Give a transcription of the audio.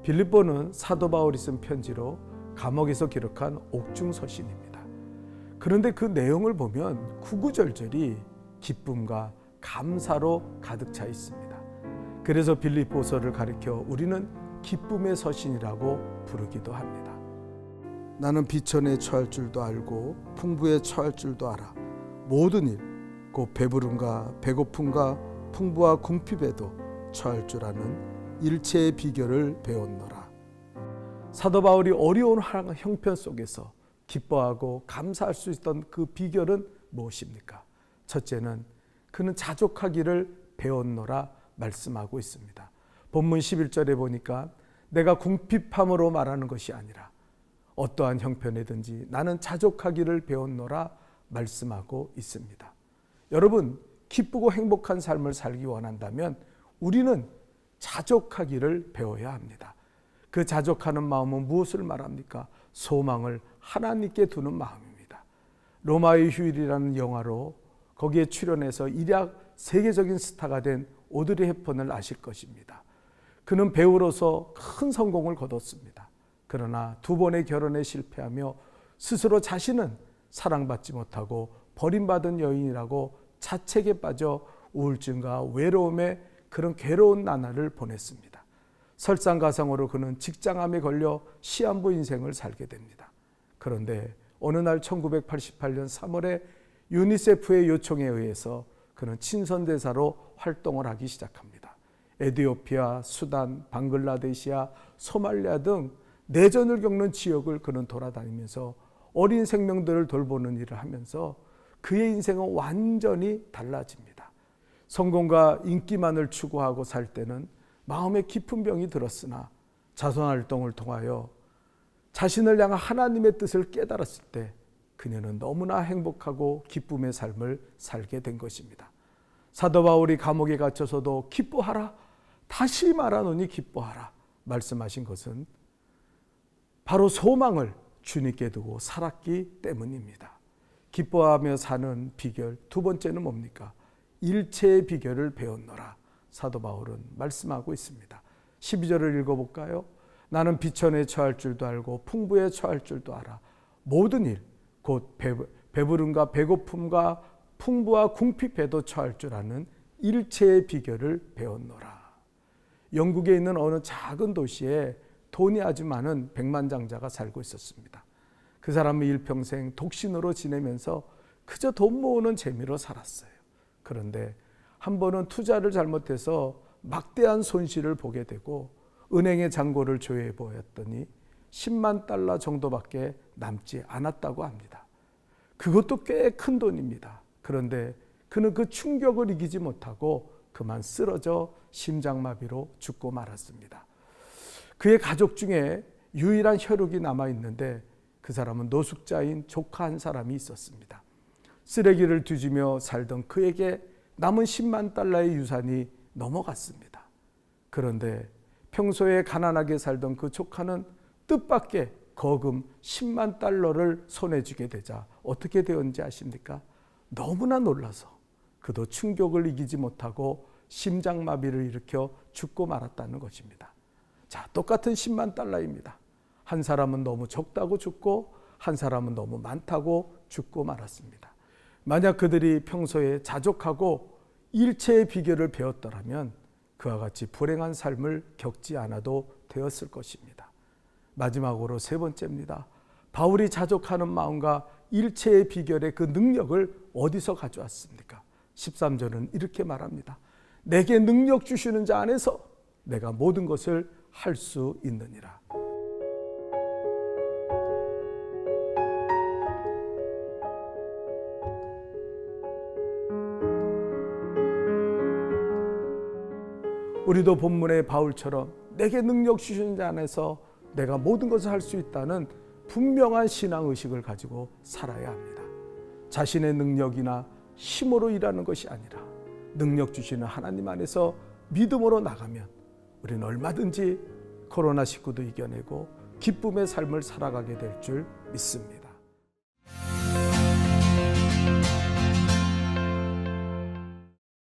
빌립보는 사도 바울이 쓴 편지로 감옥에서 기록한 옥중서신입니다. 그런데 그 내용을 보면 구구절절이 기쁨과 감사로 가득 차 있습니다. 그래서 빌립보서를 가리켜 우리는 기쁨의 서신이라고 부르기도 합니다. 나는 비천에 처할 줄도 알고 풍부에 처할 줄도 알아. 모든 일, 곧 배부름과 배고픔과 풍부와 궁핍에도 처할 줄 아는 일체의 비결을 배웠노라. 사도 바울이 어려운 형편 속에서 기뻐하고 감사할 수 있던 그 비결은 무엇입니까? 첫째는 그는 자족하기를 배웠노라 말씀하고 있습니다. 본문 11절에 보니까 내가 궁핍함으로 말하는 것이 아니라 어떠한 형편이든지 나는 자족하기를 배웠노라 말씀하고 있습니다. 여러분, 기쁘고 행복한 삶을 살기 원한다면 우리는 자족하기를 배워야 합니다. 그 자족하는 마음은 무엇을 말합니까? 소망을 하나님께 두는 마음입니다. 로마의 휴일이라는 영화로 거기에 출연해서 일약 세계적인 스타가 된 오드리 헵번을 아실 것입니다. 그는 배우로서 큰 성공을 거뒀습니다. 그러나 두 번의 결혼에 실패하며 스스로 자신은 사랑받지 못하고 버림받은 여인이라고 자책에 빠져 우울증과 외로움에 그런 괴로운 나날을 보냈습니다. 설상가상으로 그는 직장암에 걸려 시한부 인생을 살게 됩니다. 그런데 어느 날 1988년 3월에 유니세프의 요청에 의해서 그는 친선대사로 활동을 하기 시작합니다. 에티오피아, 수단, 방글라데시아, 소말리아 등 내전을 겪는 지역을 그는 돌아다니면서 어린 생명들을 돌보는 일을 하면서 그의 인생은 완전히 달라집니다. 성공과 인기만을 추구하고 살 때는 마음에 깊은 병이 들었으나 자선활동을 통하여 자신을 향한 하나님의 뜻을 깨달았을 때 그녀는 너무나 행복하고 기쁨의 삶을 살게 된 것입니다. 사도 바울이 감옥에 갇혀서도 기뻐하라, 다시 말하노니 기뻐하라 말씀하신 것은 바로 소망을 주님께 두고 살았기 때문입니다. 기뻐하며 사는 비결 두 번째는 뭡니까? 일체의 비결을 배웠노라 사도 바울은 말씀하고 있습니다. 12절을 읽어볼까요? 나는 비천에 처할 줄도 알고 풍부에 처할 줄도 알아. 모든 일, 곧 배부름과 배고픔과 풍부와 궁핍에도 처할 줄 아는 일체의 비결을 배웠노라. 영국에 있는 어느 작은 도시에 돈이 아주 많은 백만장자가 살고 있었습니다. 그 사람은 일평생 독신으로 지내면서 그저 돈 모으는 재미로 살았어요. 그런데 한 번은 투자를 잘못해서 막대한 손실을 보게 되고 은행의 잔고를 조회해 보았더니 10만 달러 정도밖에 남지 않았다고 합니다. 그것도 꽤 큰 돈입니다. 그런데 그는 그 충격을 이기지 못하고 그만 쓰러져 심장마비로 죽고 말았습니다. 그의 가족 중에 유일한 혈육이 남아있는데 그 사람은 노숙자인 조카 한 사람이 있었습니다. 쓰레기를 뒤지며 살던 그에게 남은 10만 달러의 유산이 넘어갔습니다. 그런데 평소에 가난하게 살던 그 조카는 뜻밖의 거금 10만 달러를 손에 쥐게 되자 어떻게 되었는지 아십니까? 너무나 놀라서 그도 충격을 이기지 못하고 심장마비를 일으켜 죽고 말았다는 것입니다. 자, 똑같은 10만 달러입니다. 한 사람은 너무 적다고 죽고 한 사람은 너무 많다고 죽고 말았습니다. 만약 그들이 평소에 자족하고 일체의 비결을 배웠더라면 그와 같이 불행한 삶을 겪지 않아도 되었을 것입니다. 마지막으로 세 번째입니다. 바울이 자족하는 마음과 일체의 비결의 그 능력을 어디서 가져왔습니까? 13절은 이렇게 말합니다. 내게 능력 주시는 자 안에서 내가 모든 것을 할 수 있느니라. 우리도 본문의 바울처럼 내게 능력 주시는 자 안에서 내가 모든 것을 할 수 있다는 분명한 신앙의식을 가지고 살아야 합니다. 자신의 능력이나 힘으로 일하는 것이 아니라 능력 주시는 하나님 안에서 믿음으로 나가면 우리는 얼마든지 코로나19도 이겨내고 기쁨의 삶을 살아가게 될 줄 믿습니다.